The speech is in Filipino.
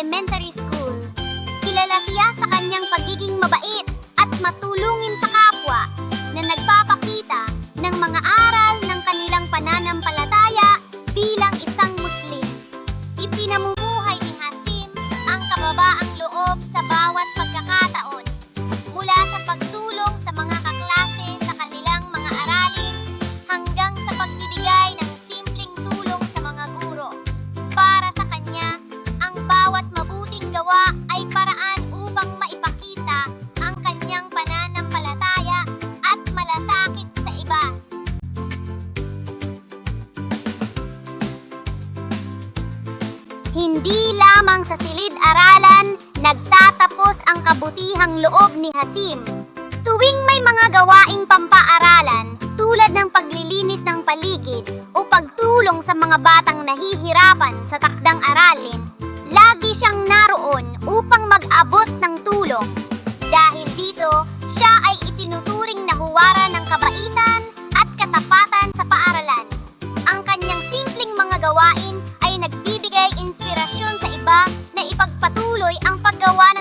Elementary School. Kilala siya sa kanyang pagiging mabait at matulungin sa kapwa na nagpapakita ng mga aral ng kanilang pananampalataya bilang isang Muslim. Ipinamumuhay ni Hasim ang kababaang loob sa bawat pagkakataon, mula sa pagtulong sa mga kaklase sa kanilang mga aralin hanggang sa pagbibigay ng simpleng tulong sa mga guro. Para sa kanya, ang bawat mabuting gawa ay paraan upang maipakita ang kanyang pananampalataya at malasakit sa iba. Hindi lamang sa silid-aralan nagtatapos ang kabutihang loob ni Hasim. Tuwing may mga gawaing pampaaralan tulad ng paglilinis ng paligid o pagtulong sa mga batang nahihirapan sa takdang aralin, lagi siyang naroon upang mag-abot ng tulong. Dahil dito, siya ay itinuturing na huwaran ng kabaitan at katapatan sa paaralan. Ang kanyang simpleng mga gawain ay nagbibigay inspirasyon sa iba na ipagpatuloy ang paggawa ng